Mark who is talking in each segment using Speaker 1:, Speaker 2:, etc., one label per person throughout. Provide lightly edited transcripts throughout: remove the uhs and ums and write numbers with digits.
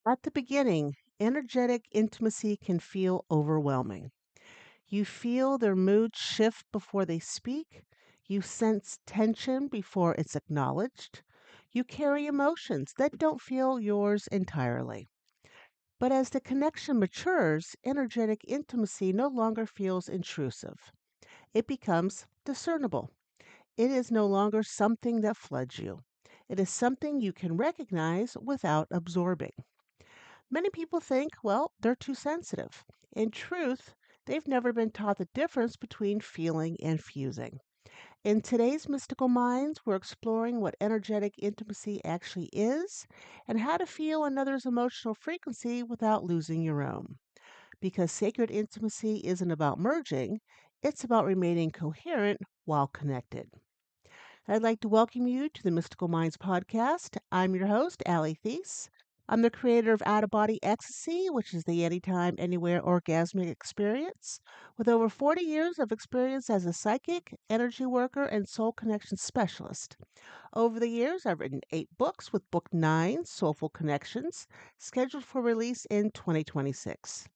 Speaker 1: At the beginning, energetic intimacy can feel overwhelming. You feel their mood shift before they speak. You sense tension before it's acknowledged. You carry emotions that don't feel yours entirely. But as the connection matures, energetic intimacy no longer feels intrusive. It becomes discernible. It is no longer something that floods you. It is something you can recognize without absorbing. Many people think, well, they're too sensitive. In truth, they've never been taught the difference between feeling and fusing. In today's Mystical Minds, we're exploring what energetic intimacy actually is and how to feel another's emotional frequency without losing your own. Because sacred intimacy isn't about merging, it's about remaining coherent while connected. I'd like to welcome you to the Mystical Minds podcast. I'm your host, Allie Thies. I'm the creator of Out of Body Ecstasy, which is the anytime, anywhere orgasmic experience. With over 40 years of experience as a psychic, energy worker, and soul connection specialist. Over the years, I've written 8 books, with book 9, Soulful Connections, scheduled for release in 2026.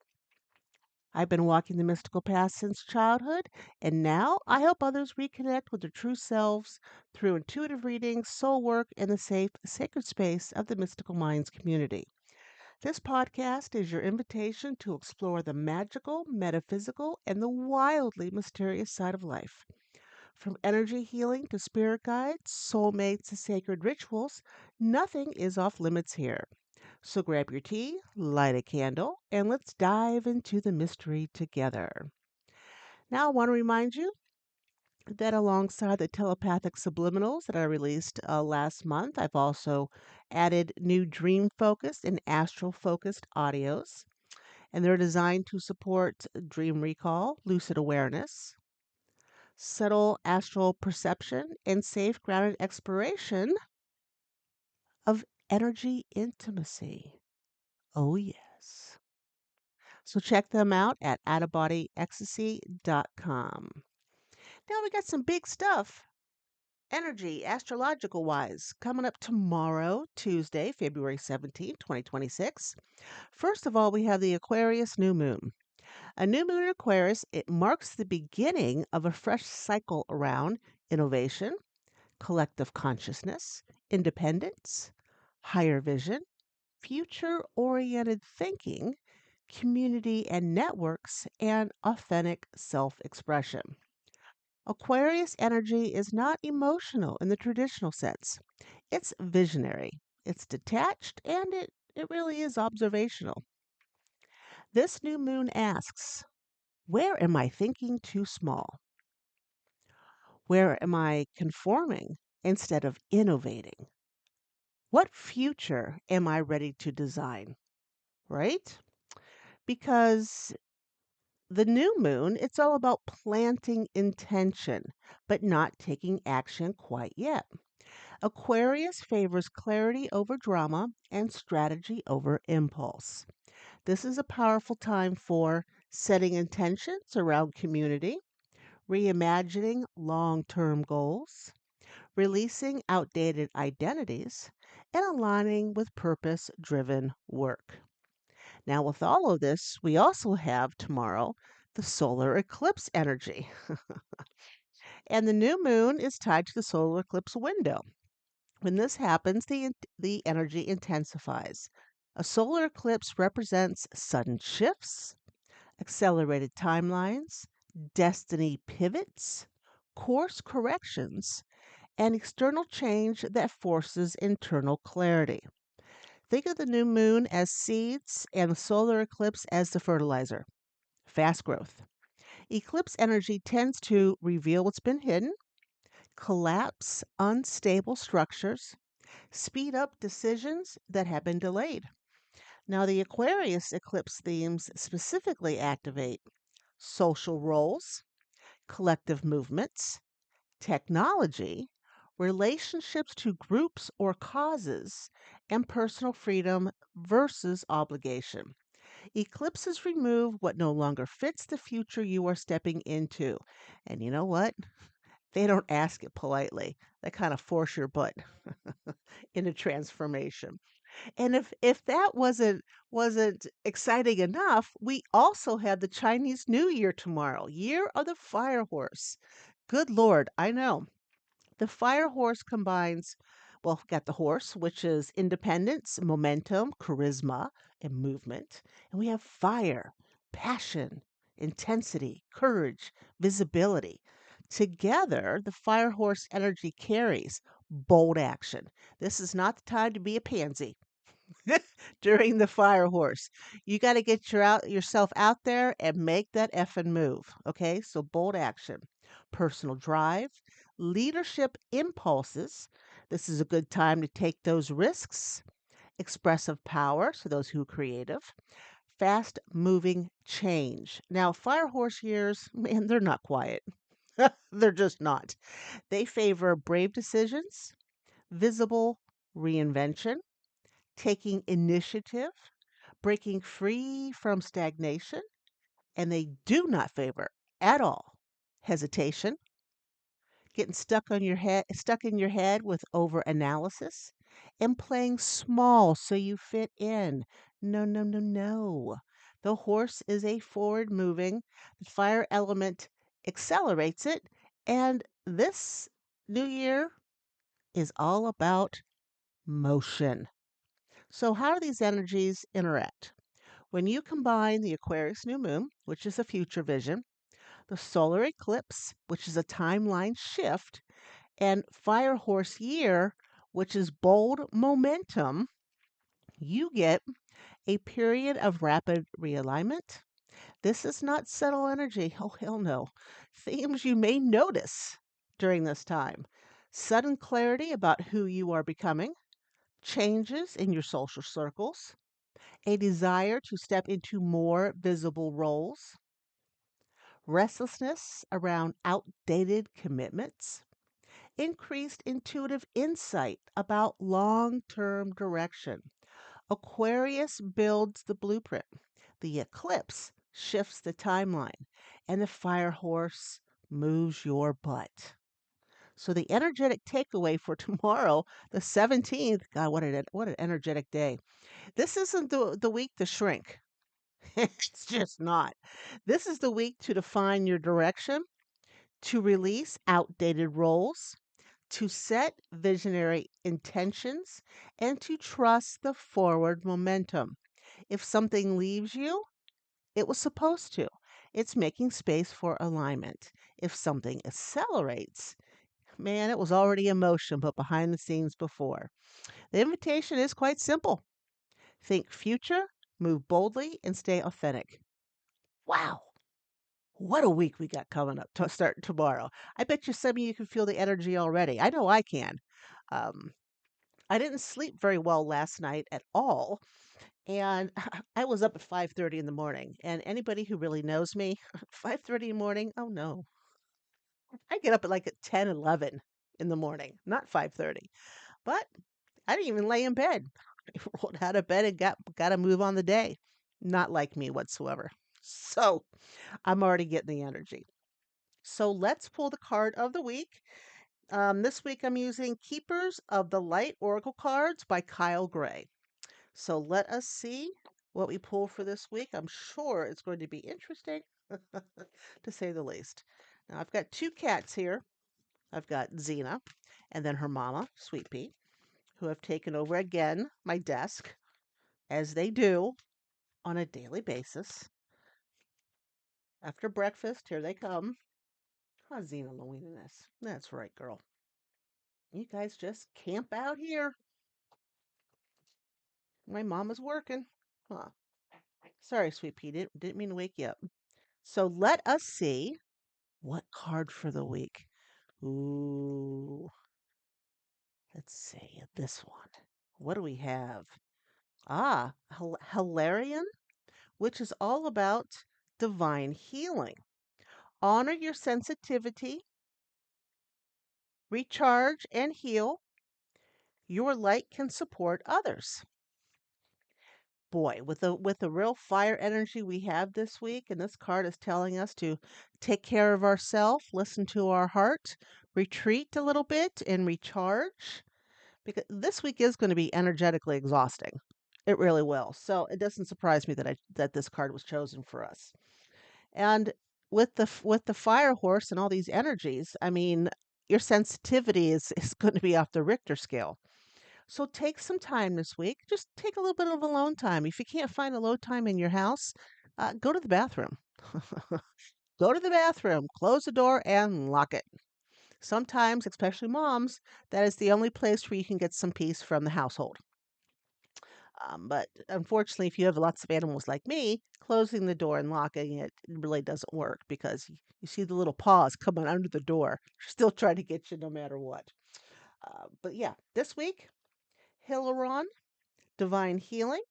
Speaker 1: I've been walking the mystical path since childhood, and now I help others reconnect with their true selves through intuitive readings, soul work, and the safe, sacred space of the Mystical Minds community. This podcast is your invitation to explore the magical, metaphysical, and the wildly mysterious side of life. From energy healing to spirit guides, soulmates to sacred rituals, nothing is off limits here. So grab your tea, light a candle, and let's dive into the mystery together. Now, I want to remind you that alongside the telepathic subliminals that I released last month, I've also added new dream focused and astral focused audios, and they're designed to support dream recall, lucid awareness, subtle astral perception, and safe grounded exploration of energy intimacy. Oh, yes. So check them out at outofbodyecstasy.com. Now we got some big stuff, energy, astrological wise, coming up tomorrow, Tuesday, February 17th, 2026. First of all, we have the Aquarius new moon. A new moon in Aquarius, it marks the beginning of a fresh cycle around innovation, collective consciousness, independence, higher vision, future oriented thinking, community and networks, and authentic self expression. Aquarius energy is not emotional in the traditional sense. It's visionary, it's detached, and it really is observational. This new moon asks, where am I thinking too small? Where am I conforming instead of innovating? What future am I ready to design? Right? Because the new moon, it's all about planting intention, but not taking action quite yet. Aquarius favors clarity over drama and strategy over impulse. This is a powerful time for setting intentions around community, reimagining long term goals, releasing outdated identities, and aligning with purpose driven work. Now, with all of this, we also have tomorrow the solar eclipse energy. And the new moon is tied to the solar eclipse window. When this happens, the energy intensifies. A solar eclipse represents sudden shifts, accelerated timelines, destiny pivots, course corrections, and external change that forces internal clarity. Think of the new moon as seeds and the solar eclipse as the fertilizer. Fast growth. Eclipse energy tends to reveal what's been hidden, collapse unstable structures, speed up decisions that have been delayed. Now, the Aquarius eclipse themes specifically activate social roles, collective movements, technology, relationships to groups or causes, and personal freedom versus obligation. Eclipses remove what no longer fits the future you are stepping into. And you know what? They don't ask it politely. They kind of force your butt into transformation. And if that wasn't exciting enough, we also had the Chinese New Year tomorrow, Year of the Fire Horse. Good Lord, I know. The fire horse combines, well, we've got the horse, which is independence, momentum, charisma, and movement. And we have fire, passion, intensity, courage, visibility. Together, the fire horse energy carries bold action. This is not the time to be a pansy. During the fire horse. You got to get yourself out there and make that effing move. Okay, so bold action, personal drive, leadership impulses. This is a good time to take those risks. Expressive power, so those who are creative. Fast moving change. Now, fire horse years, man, they're not quiet. They're just not. They favor brave decisions, visible reinvention, taking initiative, breaking free from stagnation, and they do not favor at all hesitation, getting stuck in your head with over analysis, and playing small so you fit in. No, no, no, no. The horse is a forward moving, the fire element accelerates it, and this new year is all about motion. So, how do these energies interact? When you combine the Aquarius new moon, which is a future vision, the solar eclipse, which is a timeline shift, and fire horse year, which is bold momentum, you get a period of rapid realignment. This is not subtle energy. Oh, hell no. Themes you may notice during this time: sudden clarity about who you are becoming, changes in your social circles, a desire to step into more visible roles, restlessness around outdated commitments, increased intuitive insight about long term direction. Aquarius builds the blueprint, the eclipse shifts the timeline, and the fire horse moves your butt. So the energetic takeaway for tomorrow, the 17th, God, what an energetic day. This isn't the week to shrink. It's just not. This is the week to define your direction, to release outdated roles, to set visionary intentions, and to trust the forward momentum. If something leaves you, it was supposed to. It's making space for alignment. If something accelerates, man, it was already in motion, but behind the scenes before. The invitation is quite simple: think future, move boldly, and stay authentic. Wow. What a week we got coming up to start tomorrow. I bet you some of you can feel the energy already. I know I can. Um, I didn't sleep very well last night at all, and I was up at 5:30 in the morning. And anybody who really knows me, 5:30 in the morning, oh no. I get up at like at 10, 11 in the morning, not 5:30. But I didn't even lay in bed. I rolled out of bed and got to move on the day. Not like me whatsoever. So, I'm already getting the energy. So let's pull the card of the week. This week I'm using Keepers of the Light Oracle cards by Kyle Gray. So let us see what we pull for this week. I'm sure it's going to be interesting, to say the least. Now I've got two cats here. I've got Xena and then her mama, Sweet Pea, who have taken over again my desk, as they do on a daily basis. After breakfast, here they come. Ah, Xena Loneliness. That's right, girl. You guys just camp out here. My mama's working. Huh. Sorry, Sweet Pea. Didn't mean to wake you up. So let us see what card for the week. Ooh, let's see this one. What do we have? Ah, Hilarion, which is all about divine healing. Honor your sensitivity, recharge and heal. Your light can support others. Boy, with the real fire energy we have this week, and this card is telling us to take care of ourselves, listen to our heart, retreat a little bit, and recharge. because this week is going to be energetically exhausting. It really will. So it doesn't surprise me that that this card was chosen for us. And with with the fire horse and all these energies, I mean, your sensitivity is going to be off the Richter scale. So take some time this week. Just take a little bit of alone time. If you can't find alone time in your house, go to the bathroom. Go to the bathroom, close the door, and lock it. Sometimes, especially moms, that is the only place where you can get some peace from the household. But unfortunately, if you have lots of animals like me, closing the door and locking it really doesn't work because you see the little paws coming under the door, still trying to get you no matter what. But yeah, this week, Hilarion, divine healing,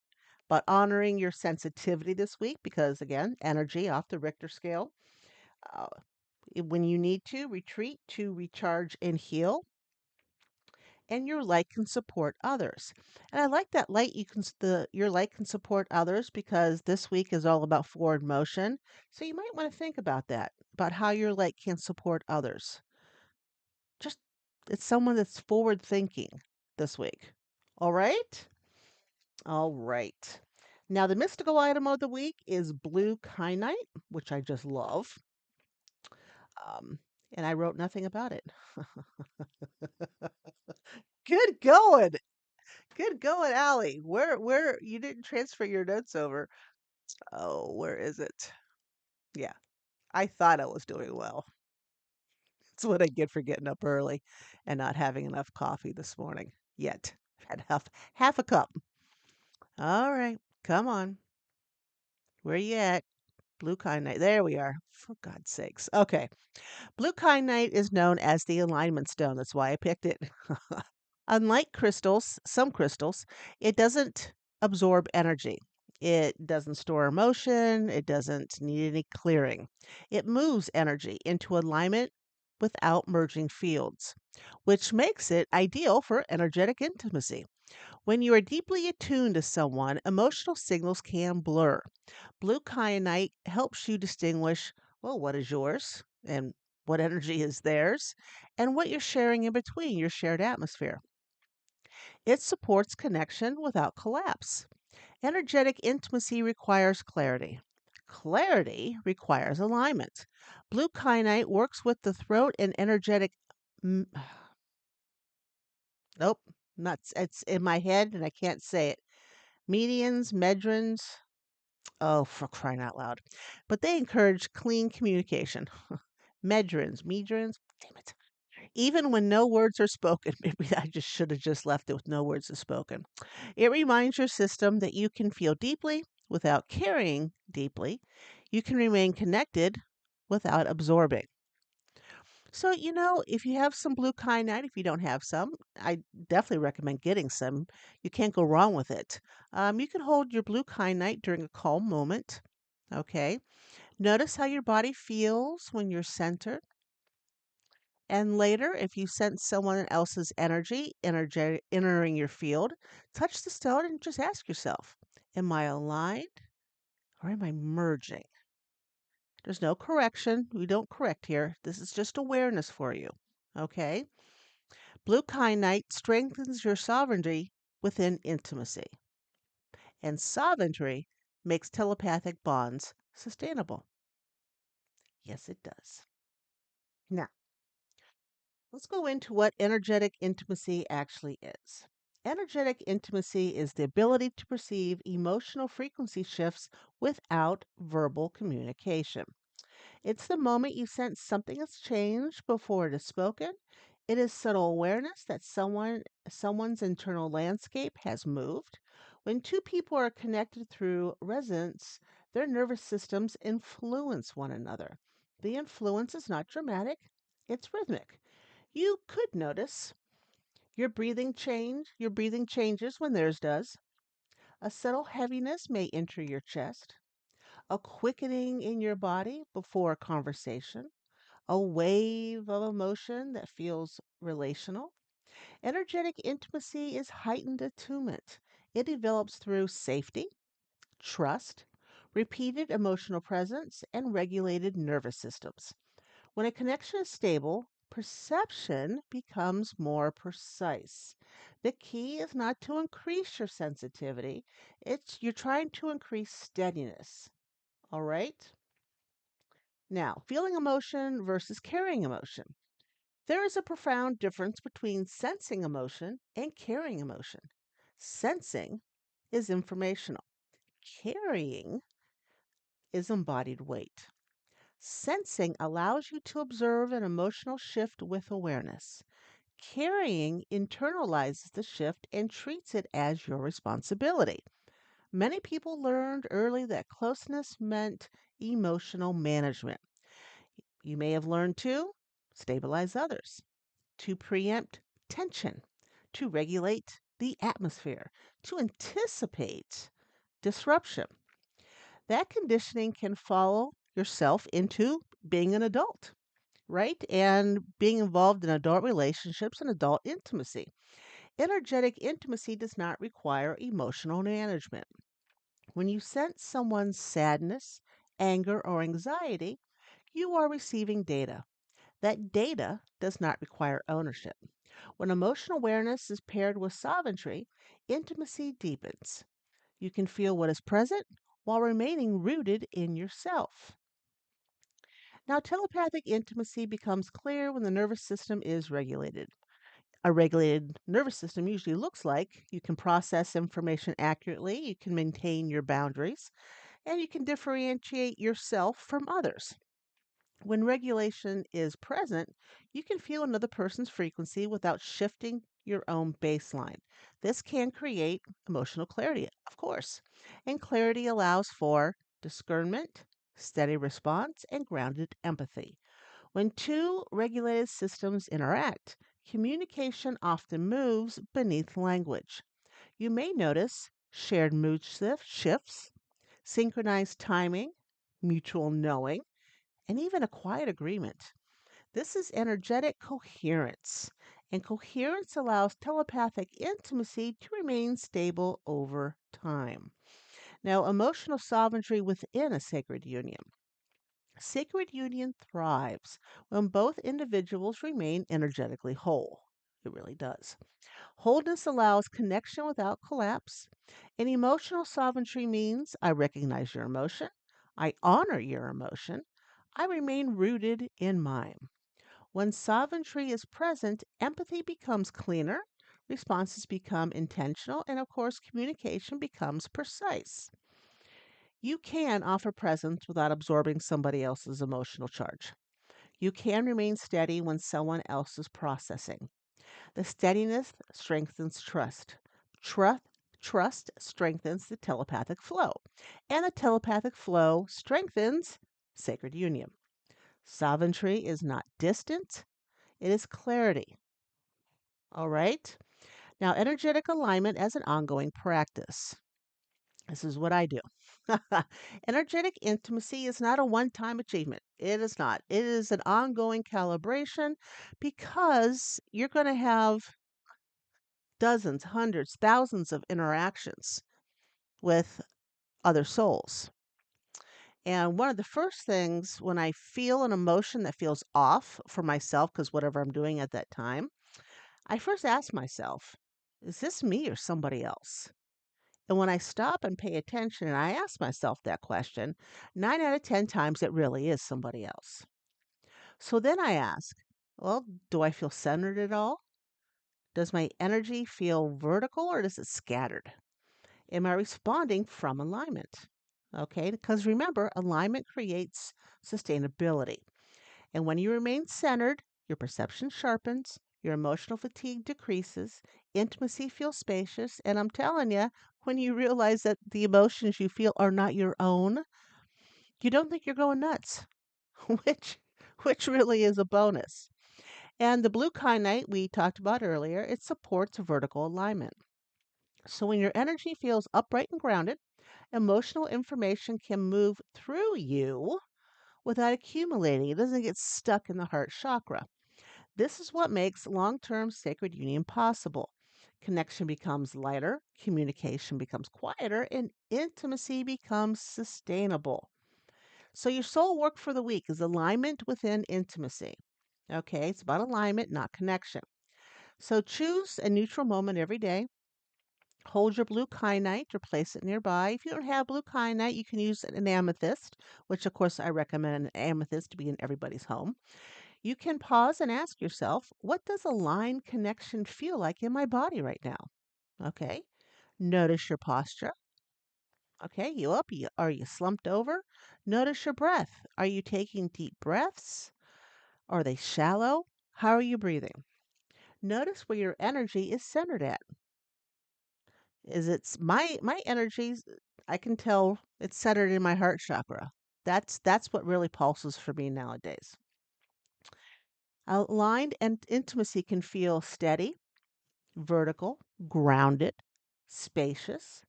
Speaker 1: but honoring your sensitivity this week because, again, energy off the Richter scale. Uh, when you need to, retreat to recharge and heal. And your light can support others. And I like that light your light can support others because this week is all about forward motion. So you might want to think about that, about how your light can support others. Just it's someone that's forward thinking this week. All right? All right. Now the mystical item of the week is blue kyanite, which I just love. Um, and I wrote nothing about it. Good going. Good going, Allie. Where you didn't transfer your notes over. Oh, where is it? Yeah, I thought I was doing well. That's what I get for getting up early and not having enough coffee this morning. Yet. I've had half a cup. All right, come on. Where you at? Blue kyanite. There we are. For God's sakes. Okay. Blue kyanite is known as the alignment stone. That's why I picked it. Unlike crystals, some crystals, it doesn't absorb energy. It doesn't store emotion. It doesn't need any clearing. It moves energy into alignment without merging fields, which makes it ideal for energetic intimacy. When you are deeply attuned to someone, emotional signals can blur. Blue kyanite helps you distinguish, well, what is yours and what energy is theirs, and what you're sharing in between your shared atmosphere. It supports connection without collapse. Energetic intimacy requires clarity. Clarity requires alignment. Blue kyanite works with the throat and energetic. m- Nope, not. It's in my head and I can't say it. Medians, medrins. Oh, for crying out loud! But they encourage clean communication. Medrins. Damn it. Even when no words are spoken, maybe I just should have just left it with no words are spoken. It reminds your system that you can feel deeply without caring deeply. You can remain connected without absorbing. So, if you have some blue kyanite, if you don't have some, I definitely recommend getting some. You can't go wrong with it. You can hold your blue kyanite during a calm moment. Okay. Notice how your body feels when you're centered. And later, if you sense someone else's entering your field, touch the stone and just ask yourself, am I aligned or am I merging? There's no correction. We don't correct here. This is just awareness for you. Okay? Blue kyanite strengthens your sovereignty within intimacy, and sovereignty makes telepathic bonds sustainable. Yes, it does. Now, let's go into what energetic intimacy actually is. Energetic intimacy is the ability to perceive emotional frequency shifts without verbal communication. It's the moment you sense something has changed before it is spoken. It is subtle awareness that someone's internal landscape has moved. When two people are connected through resonance, their nervous systems influence one another. The influence is not dramatic, it's rhythmic. You could notice your breathing changes when theirs does. A subtle heaviness may enter your chest, a quickening in your body before a conversation, a wave of emotion that feels relational. Energetic intimacy is heightened attunement. It develops through safety, trust, repeated emotional presence, and regulated nervous systems. When a connection is stable, perception becomes more precise. The key is not to increase your sensitivity, it's you're trying to increase steadiness. All right? Now, feeling emotion versus carrying emotion. There is a profound difference between sensing emotion and carrying emotion. Sensing is informational, carrying is embodied weight. Sensing allows you to observe an emotional shift with awareness. Carrying internalizes the shift and treats it as your responsibility. Many people learned early that closeness meant emotional management. You may have learned to stabilize others, to preempt tension, to regulate the atmosphere, to anticipate disruption. That conditioning can follow yourself into being an adult, right? And being involved in adult relationships and adult intimacy. Energetic intimacy does not require emotional management. When you sense someone's sadness, anger, or anxiety, you are receiving data. That data does not require ownership. When emotional awareness is paired with sovereignty, intimacy deepens. You can feel what is present while remaining rooted in yourself. Now, telepathic intimacy becomes clear when the nervous system is regulated. A regulated nervous system usually looks like you can process information accurately, you can maintain your boundaries, and you can differentiate yourself from others. When regulation is present, you can feel another person's frequency without shifting your own baseline. This can create emotional clarity, of course, and clarity allows for discernment, steady response, and grounded empathy. When two regulated systems interact, communication often moves beneath language. You may notice shared shifts, synchronized timing, mutual knowing, and even a quiet agreement. This is energetic coherence, and coherence allows telepathic intimacy to remain stable over time. Now, emotional sovereignty within a sacred union. Sacred union thrives when both individuals remain energetically whole. It really does. Wholeness allows connection without collapse, and emotional sovereignty means I recognize your emotion, I honor your emotion, I remain rooted in mine. When sovereignty is present, empathy becomes cleaner, responses become intentional, and of course, communication becomes precise. You can offer presence without absorbing somebody else's emotional charge. You can remain steady when someone else is processing. The steadiness strengthens trust. Trust Trust strengthens the telepathic flow, and the telepathic flow strengthens sacred union. Sovereignty is not distance, it is clarity. All right? Now, energetic alignment as an ongoing practice. This is what I do. Energetic intimacy is not a one time achievement. It is not. It is an ongoing calibration because you're going to have dozens, hundreds, thousands of interactions with other souls. And one of the first things when I feel an emotion that feels off for myself, because whatever I'm doing at that time, I first ask myself, is this me or somebody else? And when I stop and pay attention and I ask myself that question, 9 out of 10 times it really is somebody else. So then I ask, well, do I feel centered at all? Does my energy feel vertical or is it scattered? Am I responding from alignment? Okay, because remember, alignment creates sustainability. And when you remain centered, your perception sharpens, your emotional fatigue decreases, intimacy feels spacious, and I'm telling you, when you realize that the emotions you feel are not your own, you don't think you're going nuts, which which really is a bonus. And the blue kyanite we talked about earlier, it supports vertical alignment. So when your energy feels upright and grounded, emotional information can move through you without accumulating. It doesn't get stuck in the heart chakra. This is what makes long term sacred union possible. Connection becomes lighter, communication becomes quieter, and intimacy becomes sustainable. So, your soul work for the week is alignment within intimacy. Okay, it's about alignment, not connection. So choose a neutral moment every day. Hold your blue kyanite or place it nearby. If you don't have blue kyanite, you can use an amethyst, which of course I recommend an amethyst to be in everybody's home. You can pause and ask yourself, what does aligned connection feel like in my body right now? Okay. Notice your posture. Okay, you up? Are you slumped over? Notice your breath. Are you taking deep breaths? Are they shallow? How are you breathing? Notice where your energy is centered at. Is it's my energies, I can tell it's centered in my heart chakra. That's what really pulses for me nowadays. Aligned and intimacy can feel steady, vertical, grounded, spacious.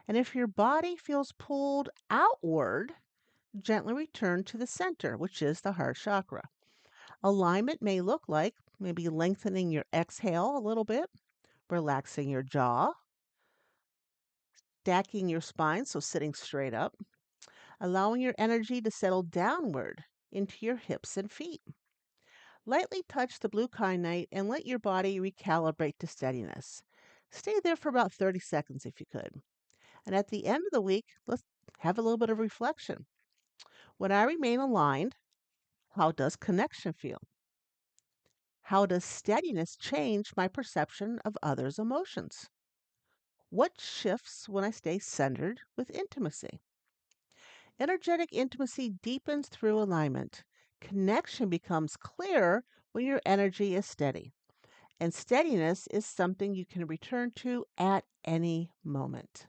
Speaker 1: And if your body feels pulled outward, gently return to the center, which is the heart chakra. Alignment may look like maybe lengthening your exhale a little bit, relaxing your jaw, stacking your spine, so sitting straight up, allowing your energy to settle downward into your hips and feet. Lightly touch the blue kyanite and let your body recalibrate to steadiness. Stay there for about 30 seconds if you could. And at the end of the week, let's have a little bit of reflection. When I remain aligned, how does connection feel? How does steadiness change my perception of others' emotions? What shifts when I stay centered with intimacy? Energetic intimacy deepens through alignment. Connection becomes clearer when your energy is steady. And steadiness is something you can return to at any moment.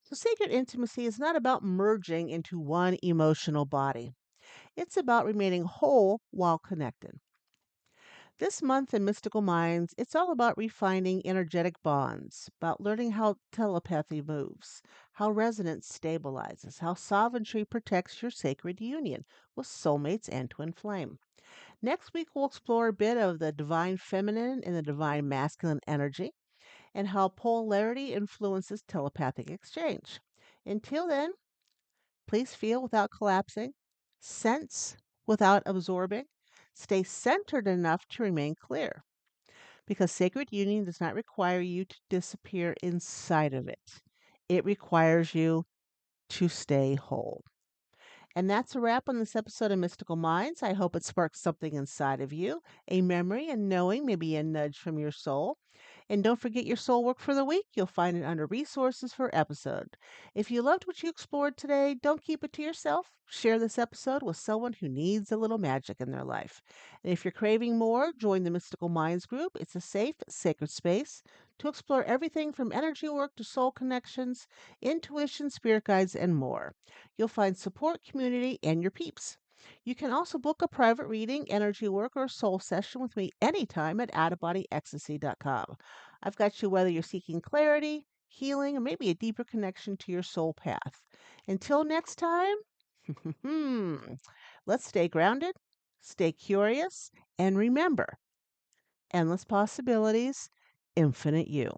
Speaker 1: So, sacred intimacy is not about merging into one emotional body, it's about remaining whole while connected. This month in Mystical Minds, it's all about refining energetic bonds, about learning how telepathy moves, how resonance stabilizes, how sovereignty protects your sacred union with soulmates and twin flame. Next week, we'll explore a bit of the divine feminine and the divine masculine energy and how polarity influences telepathic exchange. Until then, please feel without collapsing, sense without absorbing, stay centered enough to remain clear. Because sacred union does not require you to disappear inside of it, it requires you to stay whole. And that's a wrap on this episode of Mystical Minds. I hope it sparks something inside of you, a memory and knowing, maybe a nudge from your soul. And don't forget your soul work for the week. You'll find it under resources for episode. If you loved what you explored today, don't keep it to yourself. Share this episode with someone who needs a little magic in their life. And if you're craving more, join the Mystical Minds group. It's a safe, sacred space to explore everything from energy work to soul connections, intuition, spirit guides, and more. You'll find support, community, and your peeps. You can also book a private reading, energy work, or soul session with me anytime at outofbodyecstasy.com. I've got you whether you're seeking clarity, healing, or maybe a deeper connection to your soul path. Until next time, let's stay grounded, stay curious, and remember endless possibilities, infinite you.